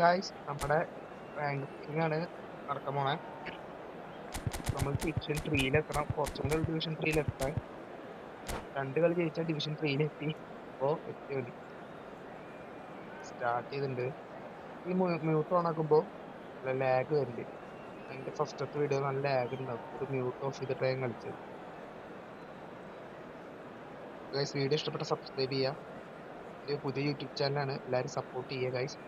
Guys നമ്മുടെ ranking ആണ് നടക്കാൻ പോണേ. നമ്മൾ ഡിവിഷൻ 3 എത്തണം. കുറച്ചും കൂടെ ഡിവിഷൻ 3 എത്താൻ 2 കളി ജയിച്ചാൽ ഡിവിഷൻ 3 എത്തി. അപ്പോൾ എത്തിയ മതി. സ്റ്റാർട്ട് ചെയ്തിട്ടുണ്ട്. ഈ മ്യൂട്ട് ഓൺ ആക്കുമ്പോൾ നല്ല ലാഗ് വരുന്നുണ്ട്. അതിന്റെ ഫസ്റ്റത്തെ വീഡിയോ നല്ല ലാഗ് ഉണ്ടാവും. ഒരു മ്യൂട്ട് ഓഫ് ചെയ്തിട്ട് ഞാൻ കളിച്ചത്. ഗൈസ് വീഡിയോ ഇഷ്ടപ്പെട്ട സബ്സ്ക്രൈബ് ചെയ്യുക. ഇത് പുതിയ യൂട്യൂബ് ചാനലാണ്, എല്ലാവരും സപ്പോർട്ട് ചെയ്യുക guys.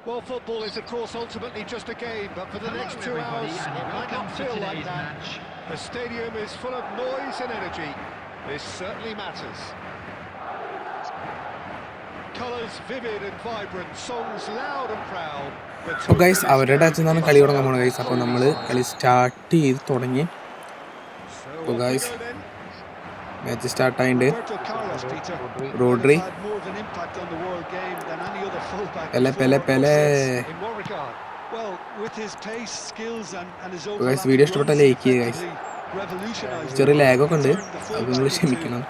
Well, football is, of course, ultimately just a game, but for the next 2 hours, it might not feel like that. The stadium is full of noise and energy. This certainly matters. Colours vivid and vibrant, songs loud and proud. അപ്പോൾ guys അവരുടെ ടച്ചിൽ നിന്നാണ് കളി തുടങ്ങാൻ പോകുന്നത് guys. അപ്പോൾ നമ്മൾ കളി start ചെയ്ത് തുടങ്ങി. അപ്പോൾ ഗൈസ് മാച്ച് സ്റ്റാർട്ടായിട്ടുണ്ട്. റോഡ്രി പെലെ ഗൈസ് വീഡിയോ ഇഷ്ടപ്പെട്ടാൽ ലൈക്ക് ചെയ്യുക ഗൈസ്. ചെറിയ ലാഗൊക്കെ ഉണ്ട്, അത് നിങ്ങൾ ക്ഷമിക്കണം.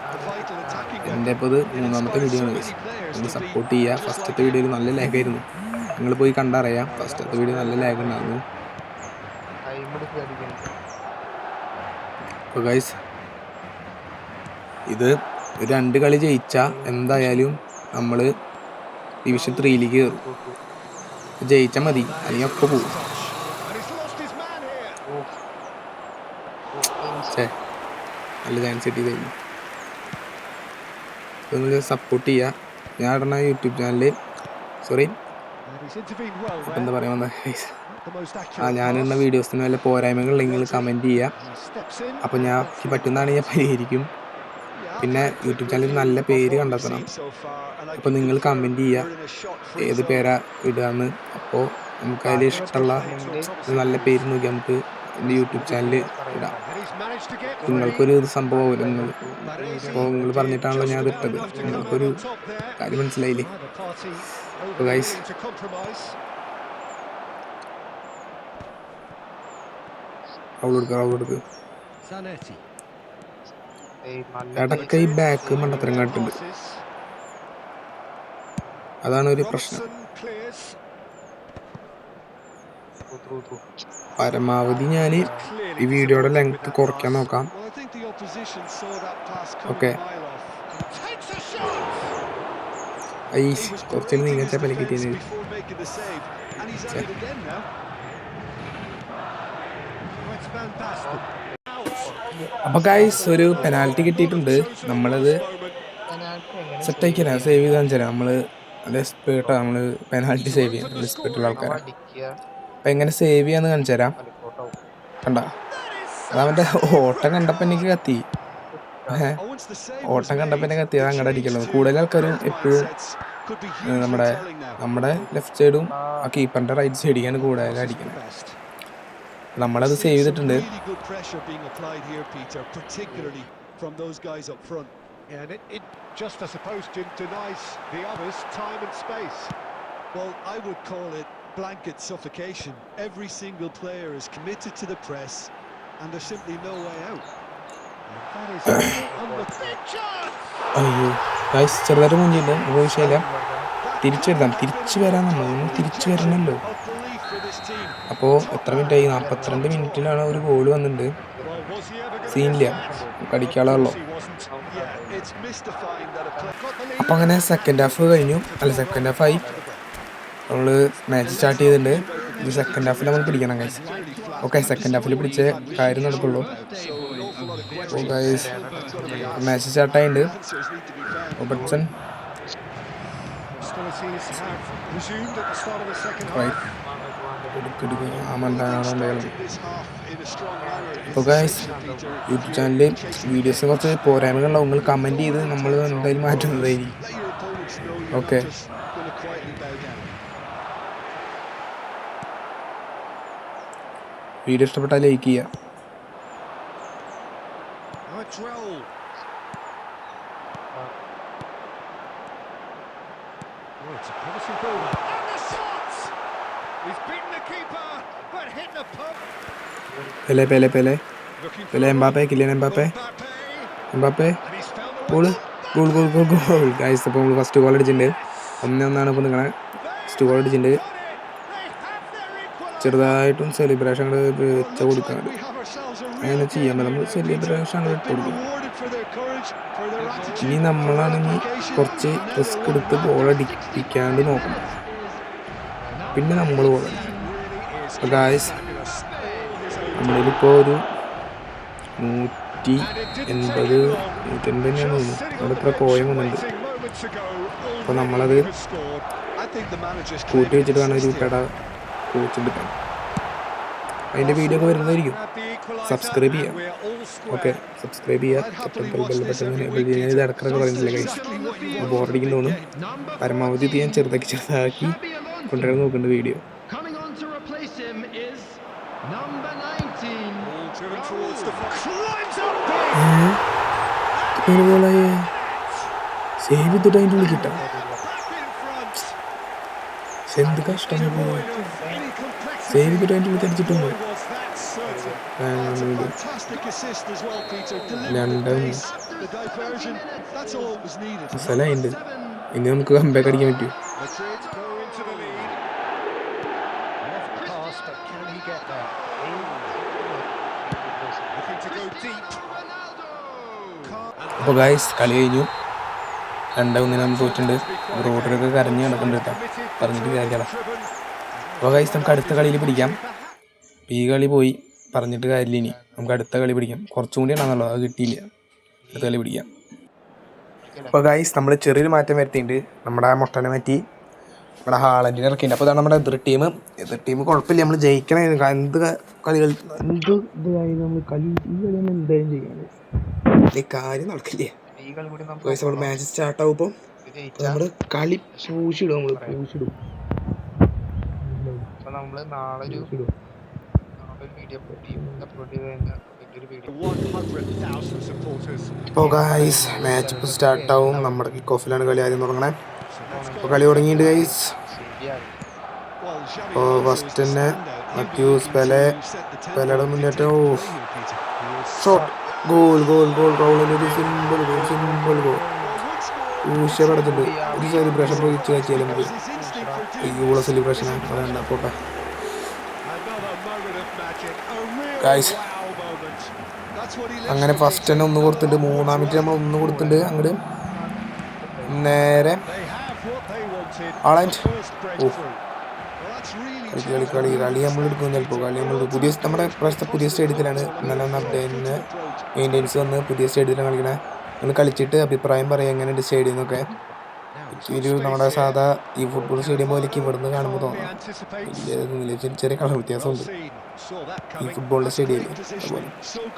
എൻ്റെ ഇപ്പോൾ ഇത് 3ാമത്തെ വീഡിയോ ആണ് ഗൈസ്. നിങ്ങൾ സപ്പോർട്ട് ചെയ്യുക. ഫസ്റ്റത്തെ വീഡിയോയിൽ നല്ല ലാഗായിരുന്നു, നിങ്ങൾ പോയി കണ്ടറിയാം. ഫസ്റ്റത്തെ വീഡിയോ നല്ല ലാഗ് ഉണ്ടായിരുന്നു. അപ്പോൾ ഗൈസ് ഇത് 2 കളി ജയിച്ചാൽ എന്തായാലും നമ്മൾ ഡിവിഷൻ 3ലേക്ക് കയറും. ജയിച്ചാൽ മതി, അല്ലെങ്കിൽ ഒക്കെ പോകും. നല്ല ചാൻസ് കിട്ടിയതായിരുന്നു. അപ്പോൾ നിങ്ങൾ സപ്പോർട്ട് ചെയ്യുക. ഞാൻ ഇടുന്ന യൂട്യൂബ് ചാനലിൽ അപ്പം എന്താ പറയാൻ വന്നത് ഗൈസ്, ഞാനിടുന്ന വീഡിയോസിന് വല്ല പോരായ്മകളുണ്ടെങ്കിൽ കമൻറ്റ് ചെയ്യുക. അപ്പോൾ ഞാൻ പറ്റുന്നതാണെങ്കിൽ ഞാൻ പരിഹരിക്കും. പിന്നെ യൂട്യൂബ് ചാനലിൽ നല്ല പേര് കണ്ടെത്തണം. അപ്പോൾ നിങ്ങൾ കമൻറ്റ് ചെയ്യുക ഏത് പേരാ ഇടുകയെന്ന്. അപ്പോൾ നമുക്ക് അതിൽ ഇഷ്ടമുള്ള നല്ല പേര് നോക്കി നമുക്ക് എൻ്റെ യൂട്യൂബ് ചാനലിൽ ഇടാം. നിങ്ങൾക്കൊരു സംഭവമില്ല, അപ്പോൾ നിങ്ങൾ പറഞ്ഞിട്ടാണല്ലോ ഞാൻ അത് ഇട്ടത്. നിങ്ങൾക്കൊരു കാര്യം മനസ്സിലായില്ലേ? അപ്പോൾ ഗൈസ് അവളെടുക്കുക ഇടയ്ക്ക് ഈ ബാക്ക് മണ്ടത്തരം കാട്ടുണ്ട്. അതാണ് ഒരു പ്രശ്നം. പരമാവധി ഞാൻ ഈ വീഡിയോയുടെ ലെങ്ത് കുറയ്ക്കാൻ നോക്കാം. ഓക്കെ കുറച്ച് നീങ്ങച്ച പല കിട്ടിയത്. അപ്പോൾ ഗൈസ് ഒരു പെനാൽറ്റി കിട്ടിയിട്ടുണ്ട്. നമ്മളത് സെറ്റാക്കിയാൽ സേവ് ചെയ്താൽ വെച്ചാൽ നമ്മൾ അത് എക്സ്പേർട്ടാണ്. നമ്മൾ പെനാൽറ്റി സേവ് ചെയ്യാൻ എക്സ്പേർട്ടുള്ള ആൾക്കാരാണ്. അപ്പം എങ്ങനെ സേവ് ചെയ്യാന്ന് കാണിച്ചു തരാം. കണ്ട അതവൻ്റെ ഓട്ടം കണ്ടപ്പോൾ എനിക്ക് കത്തി. ഓട്ടം കണ്ടപ്പോൾ എന്നെ കത്തി. അത് അങ്ങോട്ട് അടിക്കുള്ളൂ. കൂടുതൽ ആൾക്കാരും എപ്പോഴും നമ്മുടെ ലെഫ്റ്റ് സൈഡും ആ കീപ്പറിൻ്റെ റൈറ്റ് സൈഡിലേക്കാണ് കൂടുതൽ അടിക്കുന്നത്. നമ്മളത് സേവ് ചെയ്തിട്ടുണ്ട്. Blanket suffocation. Every single player is committed to the press and there's simply no way out. അയ്യോ ഗൈസ് ചെറുതായിട്ട് മുന്നില്ല, വിഷയമില്ല. തിരിച്ചു വരാൻ നമ്മൾ തിരിച്ചു വരണമല്ലോ. അപ്പോൾ എത്ര മിനിറ്റായി? 42 മിനിറ്റിലാണ് ഒരു ഗോൾ വന്നിട്ടുണ്ട്. സീനില്ല, കടിക്കാളുള്ളൂ. അപ്പോൾ അങ്ങനെ സെക്കൻഡ് ഹാഫ് കഴിഞ്ഞു. സെക്കൻഡ് ഹാഫായി. നമ്മൾ മാച്ച് സ്റ്റാർട്ട് ചെയ്തിട്ടുണ്ട്. ഇത് സെക്കൻഡ് ഹാഫിൽ നമ്മൾ പിടിക്കണം ഗൈസ്. ഓക്കെ സെക്കൻഡ് ഹാഫിൽ പിടിച്ചേ കാര്യം നടക്കുള്ളൂ. ഓ ഗൈസ് മാച്ച് സ്റ്റാർട്ടായിട്ടുണ്ട്. റോബർട്ട്സൺ അപ്പോൾ ഗൈസ് യൂട്യൂബ് ചാനലിൽ വീഡിയോസിന് കുറച്ച് പോരായ്മകളുണ്ടാവും. നിങ്ങൾ കമൻറ്റ് ചെയ്ത് നമ്മൾ എന്തായാലും മാറ്റുന്നതായിരിക്കും. ഓക്കെ വീഡിയോ ഇഷ്ടപ്പെട്ടാൽ ലൈക്ക് ചെയ്യുക. Pele Pele Mbappe Kylian Mbappe goal goal goal goal goal guys. അപ്പോൾ നമ്മൾ ഫസ്റ്റ് ഗോൾ അടിച്ചിട്ടുണ്ട്. 1-1 ഇപ്പോൾ നിൽക്കണേ. ഫസ്റ്റ് ഗോൾ അടിച്ചിട്ടുണ്ട്. ചെറുതായിട്ടും സെലിബ്രേഷൻ അങ്ങോട്ട് വെച്ച കൊടുക്കാണ്ട് അങ്ങനെ ചെയ്യാൻ പറ്റും. നമ്മൾ സെലിബ്രേഷൻ അങ്ങോട്ട് ഇട്ട് കൊടുക്കും. ഇനി നമ്മളാണെങ്കിൽ കുറച്ച് റിസ്ക് എടുത്ത് ബോൾ അടിപ്പിക്കാണ്ട് നോക്കണം. പിന്നെ നമ്മൾ ബോൾ അടിക്കും. അപ്പോൾ ഗായ്സ് നമ്മളിപ്പോൾ ഒരു 180 തന്നെയാണ് തോന്നുന്നു. അവിടെ ഇത്ര പോയം വന്നിട്ടുണ്ട്. അപ്പോൾ നമ്മളത് കൂട്ടി വെച്ചിട്ട് വേണം ഒരു കട കോച്ചെടുക്കാൻ. അതിൻ്റെ വീഡിയോ ഒക്കെ വരുന്നതായിരിക്കും. സബ്സ്ക്രൈബ് ചെയ്യാം. ഓക്കെ, സബ്സ്ക്രൈബ് ചെയ്യുക. ഇത് ഇടക്കിടക്ക് പറയുന്നില്ല ഗൈസ്. ബോറടിക്കുന്നു തോന്നും. പരമാവധി ഇത് ഞാൻ ചെറുതാക്കി കൊണ്ടുവരാൻ നോക്കുന്നുണ്ട് വീഡിയോ. സേവ് ചെയ്തിട്ട് അതിൻ്റെ ഉള്ളിൽ കിട്ടാം. എന്ത് കഷ്ടമാണ്. സേവ് ചെയ്തിട്ട് അതിൻ്റെ ഉള്ളിൽ തടിച്ചിട്ടുണ്ട്. സ്ഥലമുണ്ട്. ഇനി നമുക്ക് കമ്പാക്ക് അടിക്കാൻ പറ്റും. അപ്പോൾ ഗൈസ് കളി കഴിഞ്ഞു. 2-1 നമ്മൾ തോറ്റുണ്ട്. റോഡിലൊക്കെ കരഞ്ഞ് നടക്കുന്നുണ്ട് കേട്ടോ. പറഞ്ഞിട്ട് കാര്യമില്ല. അപ്പോൾ ഗൈസ് നമുക്ക് അടുത്ത കളിയിൽ പിടിക്കാം. ഈ കളി പോയി പറഞ്ഞിട്ട് കാര്യമില്ല. ഇനി നമുക്ക് അടുത്ത കളി പിടിക്കാം. കുറച്ചും കൂടി ആണെന്നുള്ളൂ, അത് കിട്ടിയില്ല. അടുത്ത കളി പിടിക്കാം. അപ്പോൾ ഗൈസ് നമ്മൾ ചെറിയൊരു മാറ്റം വരുത്തിയിട്ടുണ്ട്. നമ്മുടെ മുട്ടനെ മാറ്റി നമ്മുടെ ഹാളൻഡിനെ ഇറക്കിയിട്ടുണ്ട്. അപ്പോൾ അതാണ് നമ്മുടെ എതിർ ടീം കുഴപ്പമില്ല. നമ്മൾ ജയിക്കണേ. എന്ത് കളികൾ എന്ത് ഇതായി നമ്മൾ കളി ഈ കളി നമ്മൾ എന്തായാലും ചെയ്യാൻ കാര്യം നടക്കില്ലേ. നമ്മൾ മാച്ച് സ്റ്റാർട്ടാവുമ്പോൾ നമ്മൾ കളി പൂശിടും. ഇപ്പോൾ ഗൈസ് മാച്ച് ഇപ്പോൾ സ്റ്റാർട്ടാവും. നമ്മുടെ കിക്ക് ഓഫിലാണ് കളി ആദ്യം തുടങ്ങണേ. അപ്പോൾ കളി തുടങ്ങിയിട്ട് ഗൈസ്. അപ്പോൾ ഫസ്റ്റ് തന്നെ മത്യൂസ് പെലയുടെ മുന്നേറ്റം. ഷോട്ട് ഗോൾ റൗളിലൊരു സിമ്പിൾ ഗോൾ ഊശ കിടച്ചിട്ടുണ്ട്. ഒരു സെലിബ്രേഷൻ പ്രതീക്ഷിച്ച് വെച്ചാൽ നമുക്ക് ഈ സെലിബ്രേഷനാണ് പറയണ്ട. പോട്ടെ ഗൈസ്. അങ്ങനെ ഫസ്റ്റ് തന്നെ 1 കൊടുത്തിട്ട് 3-ാം മിനിറ്റ് നമ്മൾ 1 കൊടുത്തിട്ട് അങ്ങോട്ട് നേരെ കളി നമ്മൾ എടുക്കും. ചിലപ്പോൾ കളി നമ്മൾ നമ്മുടെ ഇപ്രാവശ്യത്തെ പുതിയ സ്റ്റേഡിയത്തിലാണ്. ഇന്നലെ അപ്ഡേറ്റിന് മെയിൻ്റെനൻസ് വന്ന് പുതിയ സ്റ്റേഡിയത്തിലാണ് കളിക്കണേ. നമ്മൾ കളിച്ചിട്ട് അഭിപ്രായം പറയാം എങ്ങനെയുണ്ട് സ്റ്റേഡിയം എന്നൊക്കെ. നമ്മുടെ സാധാ ഈ ഫുട്ബോൾ സ്റ്റേഡിയം പോലേക്ക് ഇവിടുന്ന് കാണുമ്പോൾ തോന്നാം ചെറിയ കളർ വ്യത്യാസമുണ്ട് ഈ ഫുട്ബോളിൻ്റെ സ്റ്റേഡിയത്തിൽ. അതുപോലെ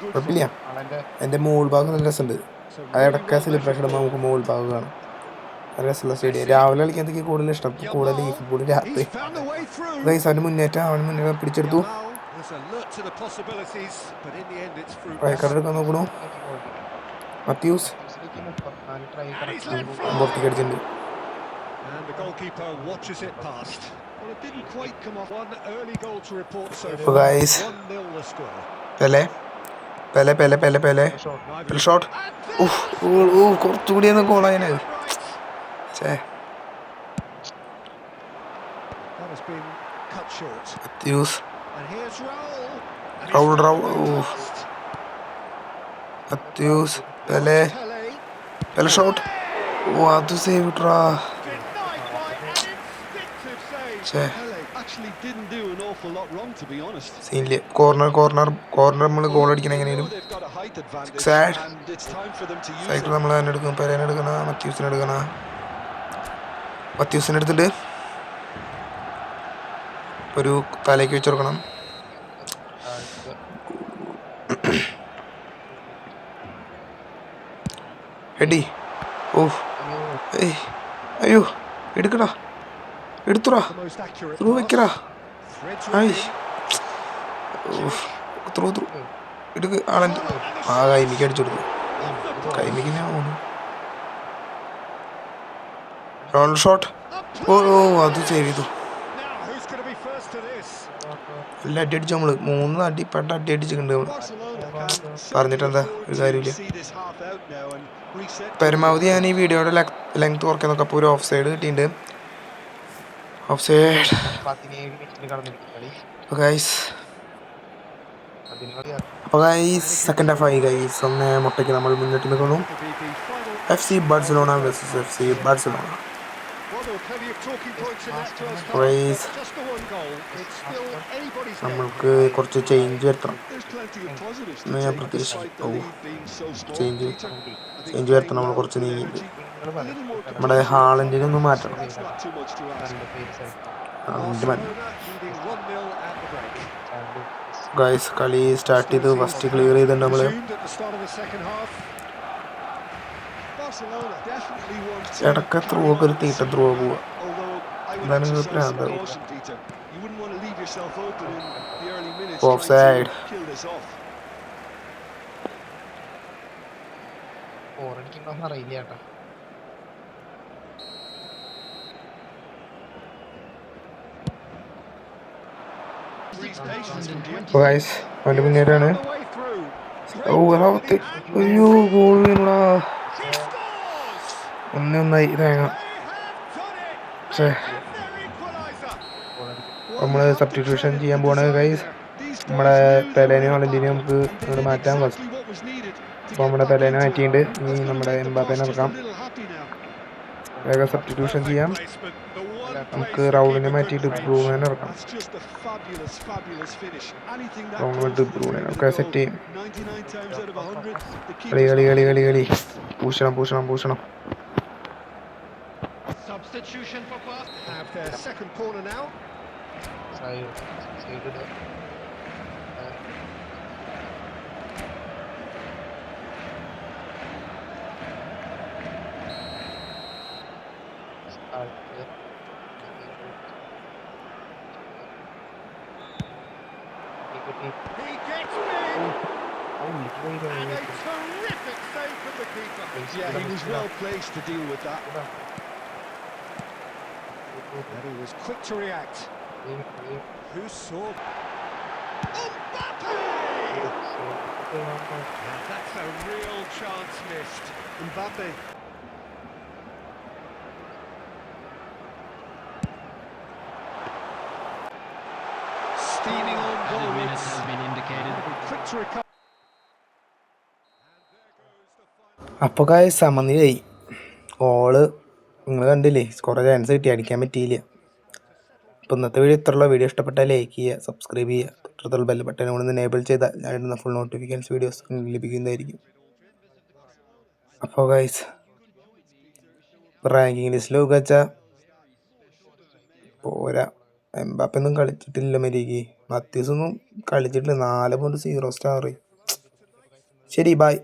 കുഴപ്പമില്ല. എൻ്റെ മോൾ ഭാഗം നല്ല രസമുണ്ട്. അത് ഇടയ്ക്ക് സെലിബ്രേഷൻ ഇടുമ്പോൾ നമുക്ക് മോൾ ഭാഗം കാണാം. നല്ല രസമുള്ള സ്റ്റേഡിയം. രാവിലെ കളിക്കാൻ എനിക്ക് കൂടുതൽ ഇഷ്ടം. കൂടുതൽ ഈ ഫുട്ബോൾ രാത്രി. അവന് മുന്നേറ്റം പിടിച്ചെടുത്തു. എടുക്കാൻ നോക്കണു. മത്യൂസ് പുറത്തേക്ക് അടിച്ചിട്ടുണ്ട്. Pele shot. കുറച്ചുകൂടി ഒന്ന് ഗോളായനെ. Pele shot. അത് സേവ് ഇട്ടാ. സീനില് കോർണർ നമ്മൾ ഗോൾ അടിക്കണം. എങ്ങനെയും സൈക്കിൾ നമ്മൾ തന്നെ എടുക്കും. പെരേനെ എടുക്കണ മത്യൂസിനെ എടുത്തിട്ട് ഒരു തലേക്ക് വെച്ച് കൊടുക്കണം. ഹെഡി. അയ്യോ എടുക്കടാ, എടുത്തുടാ, വെക്കടാ. ത്രൂ എടുക്ക്. ആളെൻ്റെ കൈമിക്ക് അടിച്ചു കൊടുക്കും. കൈമിക്ക് ഞാൻ പോകുന്നു. Round shot. അത് സേവ് ചെയ്തു. നല്ല അടി അടിച്ചു. നമ്മള് 3 അടി അടിച്ചിട്ടുണ്ട്. പറഞ്ഞിട്ടെന്താ ഒരു കാര്യമില്ല. പരമാവധി ഞാൻ ഈ വീഡിയോയുടെ ലെങ്ത് കുറയ്ക്കുന്നൊക്കെ. അപ്പോൾ ഒരു ഓഫ് സൈഡ് കിട്ടിയിട്ടുണ്ട്. Of side. 17 മിനിറ്റിൽ കടന്നിരിക്കും കളി. അപ്പോൾ ഗൈസ് സെക്കൻഡ് ഹാഫ് ആയി ഗൈസ്. 1-0 നമ്മൾ മുന്നിട്ട് നിൽക്കുന്നു. FC Barcelona vs FC Barcelona. നമ്മൾക്ക് കുറച്ച് ചേഞ്ച് വരുത്തണം എന്ന് ഞാൻ പ്രതീക്ഷിക്കും. ചേഞ്ച് വരുത്തണം. നമ്മൾ കുറച്ച് നീങ്ങിയിട്ട് നമ്മുടെ ഹാളൻഡിനൊന്ന് മാറ്റണം. ഗൈസ് കളി സ്റ്റാർട്ട് ചെയ്ത് ഫസ്റ്റ് ക്ലിയർ ചെയ്തിട്ടുണ്ട് നമ്മൾ. ഇടയ്ക്ക് ത്രൂ ഒക്കെ ഒരു തീട്ട ത്രൂ പോവുക. എന്താണ് പ്രാന്താവും. Of side. അറിയില്ല ചേട്ടാ. അവൻ്റെ മുന്നേറ്റാണ്. അയ്യോ ഗോൾ വീണടാ. 1-1 തേങ്ങ. നമ്മൾ സബ്സ്റ്റിറ്റ്യൂഷൻ ചെയ്യാൻ പോവാണ് ഗൈസ്. നമ്മുടെ പെലേനെയും ഹോളൻഡിനെയും നമുക്ക് അങ്ങോട്ട് മാറ്റാൻ ഫസ്റ്റ്. അപ്പോൾ നമ്മുടെ പെലേനെ മാറ്റിയിട്ടുണ്ട്. ഇനി നമ്മുടെ എംബാപ്പേനെ ഇറക്കാം. വേഗം സബ്സ്റ്റിറ്റ്യൂഷൻ ചെയ്യാം. നമുക്ക് റൗളിനെ മാറ്റിയിട്ട് ബ്രൂണോനെ ഇറക്കാം. ഒക്കെ സെറ്റ് ചെയ്യും. കളി പൂഷണം. Substitution for Bath have their second corner now. He gets big. And a terrific save from the keeper. Yeah, he was well placed to deal with that. And he was quick to react. Who saw? Mbappe! That's a real chance missed. Mbappe. Steaming on goal. Minutes has been indicated. Quick to recover. അപ്പോൾ guys സമനിലയായി. Goal നിങ്ങൾ കണ്ടില്ലേ, കുറേ chance കിട്ടി, അടിക്കാൻ പറ്റിയില്ല. അപ്പോൾ ഇന്നത്തെ video ഇത്രയുള്ള. വീഡിയോ ഇഷ്ടപ്പെട്ടാൽ ലൈക്ക് ചെയ്യുക, സബ്സ്ക്രൈബ് ചെയ്യുക, തൊട്ടടുത്തുള്ള ബെൽ ബട്ടൺ കൂടെ എനേബിൾ ചെയ്താൽ ഞാൻ ഇടുന്ന ഫുൾ നോട്ടിഫിക്കേഷൻസ് വീഡിയോസ് ലഭിക്കുന്നതായിരിക്കും. അപ്പോൾ ഗൈസ് റാങ്കിങ് ലിസ്റ്റിൽ വെച്ചാൽ പോരാ. എംബാപ്പയൊന്നും കളിച്ചിട്ടില്ല മര്യാദയ്ക്ക്. മാത്യൂസൊന്നും കളിച്ചിട്ടില്ല. 4.0 സ്റ്റാർ. ശരി, ബൈ.